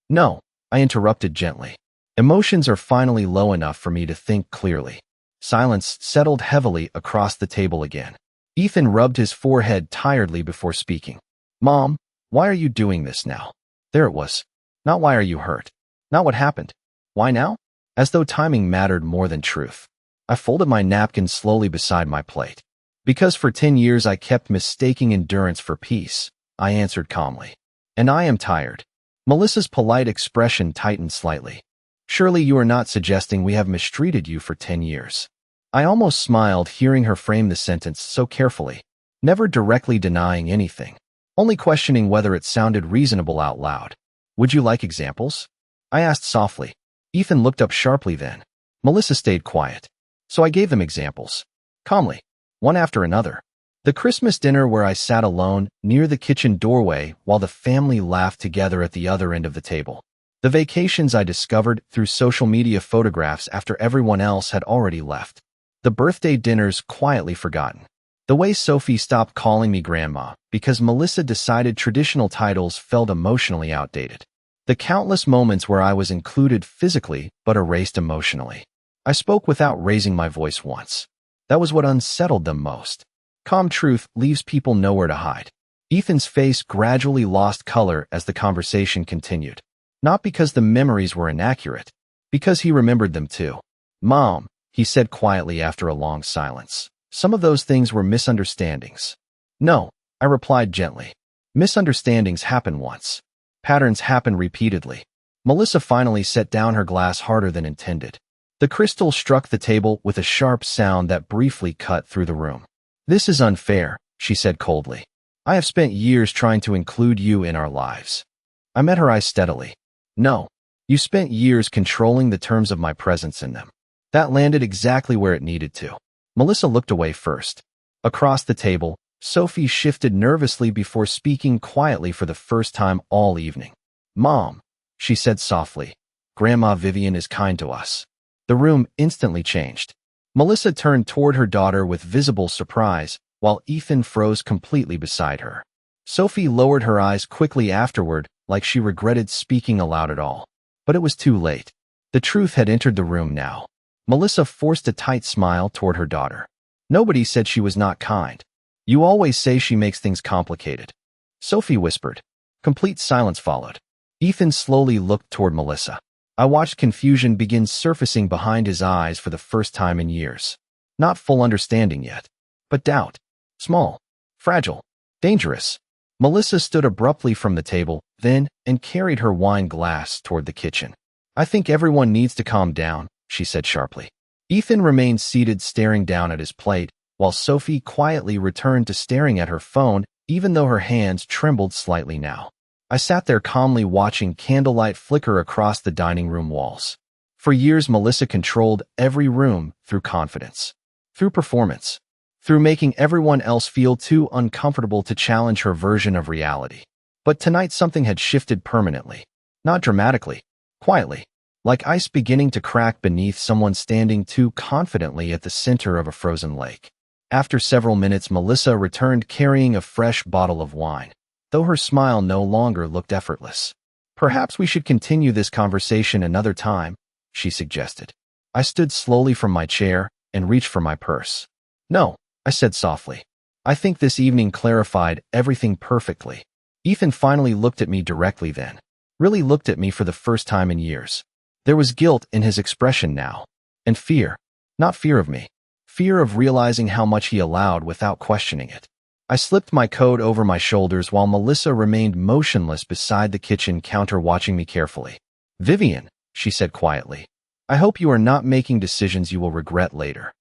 Speaker 1: "No," I interrupted gently. "Emotions are finally low enough for me to think clearly." Silence settled heavily across the table again. Ethan rubbed his forehead tiredly before speaking. "Mom, why are you doing this now?" There it was. Not why are you hurt. Not what happened. Why now? As though timing mattered more than truth. I folded my napkin slowly beside my plate. "Because for 10 years I kept mistaking endurance for peace," I answered calmly. "And I am tired." Melissa's polite expression tightened slightly. "Surely you are not suggesting we have mistreated you for 10 years. I almost smiled hearing her frame the sentence so carefully, never directly denying anything, only questioning whether it sounded reasonable out loud. "Would you like examples?" I asked softly. Ethan looked up sharply then. Melissa stayed quiet. So I gave them examples. Calmly. One after another. The Christmas dinner where I sat alone near the kitchen doorway while the family laughed together at the other end of the table. The vacations I discovered through social media photographs after everyone else had already left. The birthday dinners quietly forgotten. The way Sophie stopped calling me grandma because Melissa decided traditional titles felt emotionally outdated. The countless moments where I was included physically but erased emotionally. I spoke without raising my voice once. That was what unsettled them most. Calm truth leaves people nowhere to hide. Ethan's face gradually lost color as the conversation continued. Not because the memories were inaccurate, because he remembered them too. "Mom," he said quietly after a long silence, "some of those things were misunderstandings." "No," I replied gently. "Misunderstandings happen once. Patterns happen repeatedly." Melissa finally set down her glass harder than intended. The crystal struck the table with a sharp sound that briefly cut through the room. "This is unfair," she said coldly. "I have spent years trying to include you in our lives." I met her eyes steadily. "No, you spent years controlling the terms of my presence in them." That landed exactly where it needed to. Melissa looked away first. Across the table, Sophie shifted nervously before speaking quietly for the first time all evening. "Mom," she said softly, "Grandma Vivian is kind to us." The room instantly changed. Melissa turned toward her daughter with visible surprise, while Ethan froze completely beside her. Sophie lowered her eyes quickly afterward, like she regretted speaking aloud at all. But it was too late. The truth had entered the room now. Melissa forced a tight smile toward her daughter. "Nobody said she was not kind. You always say she makes things complicated," Sophie whispered. Complete silence followed. Ethan slowly looked toward Melissa. I watched confusion begin surfacing behind his eyes for the first time in years. Not full understanding yet, but doubt. Small, fragile, dangerous. Melissa stood abruptly from the table, then, and carried her wine glass toward the kitchen. "I think everyone needs to calm down," she said sharply. Ethan remained seated staring down at his plate, while Sophie quietly returned to staring at her phone, even though her hands trembled slightly now. I sat there calmly watching candlelight flicker across the dining room walls. For years, Melissa controlled every room through confidence, through performance, through making everyone else feel too uncomfortable to challenge her version of reality. But tonight something had shifted permanently. Not dramatically, quietly, like ice beginning to crack beneath someone standing too confidently at the center of a frozen lake. After several minutes, Melissa returned carrying a fresh bottle of wine, though her smile no longer looked effortless. "Perhaps we should continue this conversation another time," she suggested. I stood slowly from my chair and reached for my purse. "No," I said softly. "I think this evening clarified everything perfectly." Ethan finally looked at me directly then. Really looked at me for the first time in years. There was guilt in his expression now. And fear. Not fear of me. Fear of realizing how much he allowed without questioning it. I slipped my coat over my shoulders while Melissa remained motionless beside the kitchen counter watching me carefully. "Vivian," she said quietly, "I hope you are not making decisions you will regret later."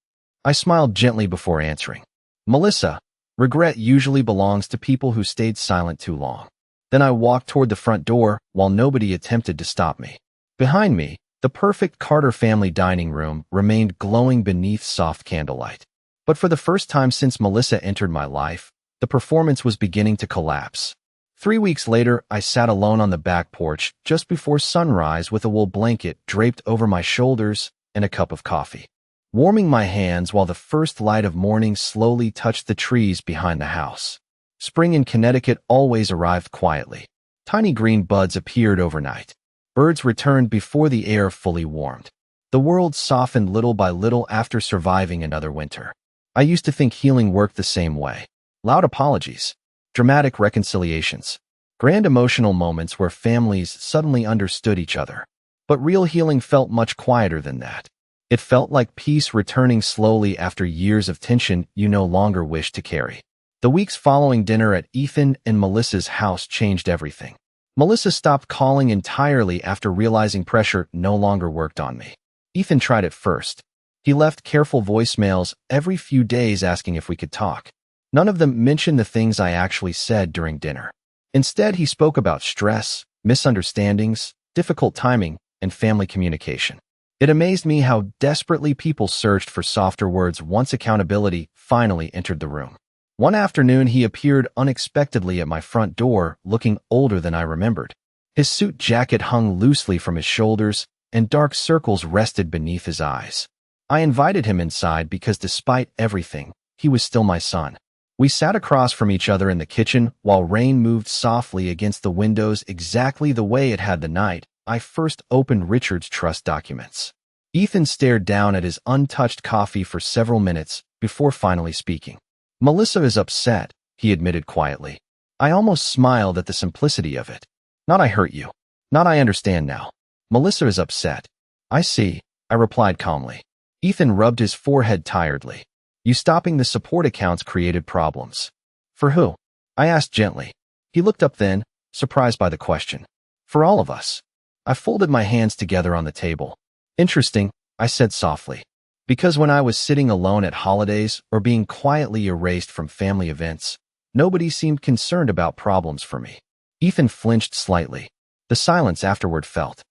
Speaker 1: I smiled gently before answering. "Melissa, regret usually belongs to people who stayed silent too long." Then I walked toward the front door while nobody attempted to stop me. Behind me, the perfect Carter family dining room remained glowing beneath soft candlelight. But for the first time since Melissa entered my life, the performance was beginning to collapse. 3 weeks later, I sat alone on the back porch just before sunrise with a wool blanket draped over my shoulders and a cup of coffee, warming my hands while the first light of morning slowly touched the trees behind the house. Spring in Connecticut always arrived quietly. Tiny green buds appeared overnight. Birds returned before the air fully warmed. The world softened little by little after surviving another winter. I used to think healing worked the same way. Loud apologies, dramatic reconciliations, grand emotional moments where families suddenly understood each other. But real healing felt much quieter than that. It felt like peace returning slowly after years of tension you no longer wished to carry. The weeks following dinner at Ethan and Melissa's house changed everything. Melissa stopped calling entirely after realizing pressure no longer worked on me. Ethan tried it first. He left careful voicemails every few days asking if we could talk. None of them mentioned the things I actually said during dinner. Instead, he spoke about stress, misunderstandings, difficult timing, and family communication. It amazed me how desperately people searched for softer words once accountability finally entered the room. One afternoon, he appeared unexpectedly at my front door, looking older than I remembered. His suit jacket hung loosely from his shoulders, and dark circles rested beneath his eyes. I invited him inside because despite everything, he was still my son. We sat across from each other in the kitchen while rain moved softly against the windows exactly the way it had the night I first opened Richard's trust documents. Ethan stared down at his untouched coffee for several minutes before finally speaking. "Melissa is upset," he admitted quietly. I almost smiled at the simplicity of it. "Not I hurt you. Not I understand now. Melissa is upset." "I see," I replied calmly. Ethan rubbed his forehead tiredly. "You stopping the support accounts created problems." "For who?" I asked gently. He looked up then, surprised by the question. "For all of us." I folded my hands together on the table. "Interesting," I said softly. "Because when I was sitting alone at holidays or being quietly erased from family events, nobody seemed concerned about problems for me." Ethan flinched slightly. The silence afterward felt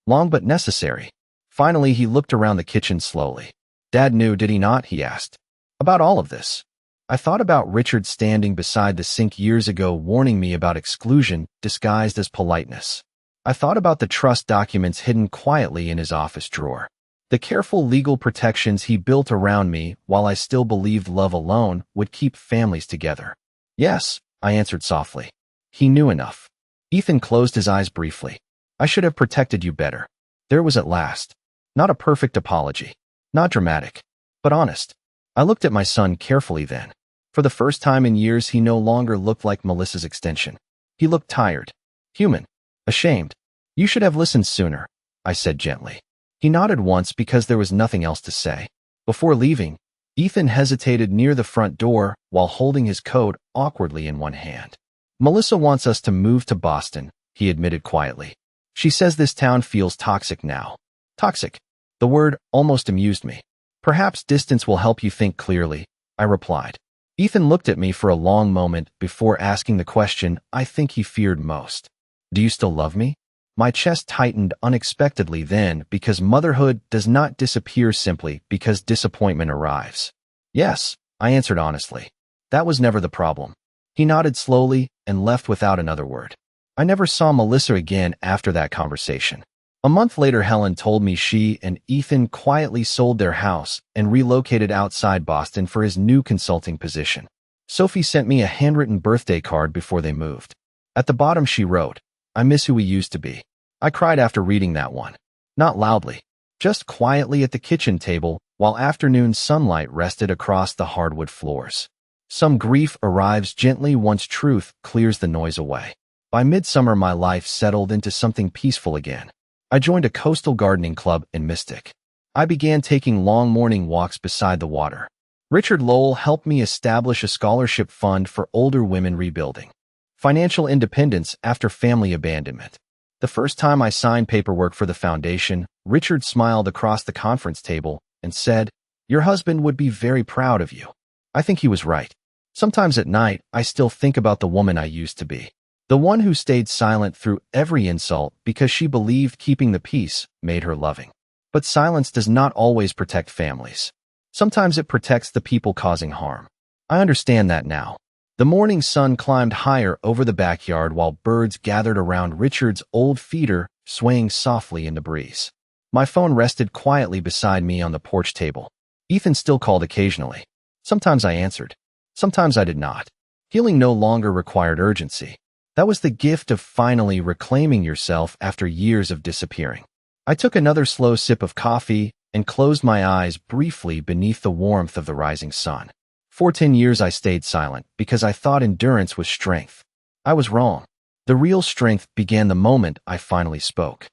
Speaker 1: long but necessary. Finally, he looked around the kitchen slowly. Dad knew, did he not? He asked. About all of this. I thought about Richard standing beside the sink years ago warning me about exclusion disguised as politeness. I thought about the trust documents hidden quietly in his office drawer. The careful legal protections he built around me while I still believed love alone would keep families together. Yes, I answered softly. He knew enough. Ethan closed his eyes briefly. I should have protected you better. There was at last. Not a perfect apology. Not dramatic. But honest. I looked at my son carefully then. For the first time in years, he no longer looked like Melissa's extension. He looked tired. Human. Ashamed. You should have listened sooner, I said gently. He nodded once because there was nothing else to say. Before leaving, Ethan hesitated near the front door while holding his coat awkwardly in one hand. Melissa wants us to move to Boston, he admitted quietly. She says this town feels toxic now. Toxic. The word almost amused me. Perhaps distance will help you think clearly, I replied. Ethan looked at me for a long moment before asking the question I think he feared most. Do you still love me? My chest tightened unexpectedly then because motherhood does not disappear simply because disappointment arrives. Yes, I answered honestly. That was never the problem. He nodded slowly and left without another word. I never saw Melissa again after that conversation. A month later, Helen told me she and Ethan quietly sold their house and relocated outside Boston for his new consulting position. Sophie sent me a handwritten birthday card before they moved. At the bottom she wrote, I miss who we used to be. I cried after reading that one. Not loudly, just quietly at the kitchen table while afternoon sunlight rested across the hardwood floors. Some grief arrives gently once truth clears the noise away. By midsummer, my life settled into something peaceful again. I joined a coastal gardening club in Mystic. I began taking long morning walks beside the water. Richard Lowell helped me establish a scholarship fund for older women rebuilding. Financial independence after family abandonment. The first time I signed paperwork for the foundation, Richard smiled across the conference table and said, Your husband would be very proud of you. I think he was right. Sometimes at night, I still think about the woman I used to be. The one who stayed silent through every insult because she believed keeping the peace made her loving. But silence does not always protect families. Sometimes it protects the people causing harm. I understand that now. The morning sun climbed higher over the backyard while birds gathered around Richard's old feeder, swaying softly in the breeze. My phone rested quietly beside me on the porch table. Ethan still called occasionally. Sometimes I answered. Sometimes I did not. Healing no longer required urgency. That was the gift of finally reclaiming yourself after years of disappearing. I took another slow sip of coffee and closed my eyes briefly beneath the warmth of the rising sun. For 10 years I stayed silent because I thought endurance was strength. I was wrong. The real strength began the moment I finally spoke.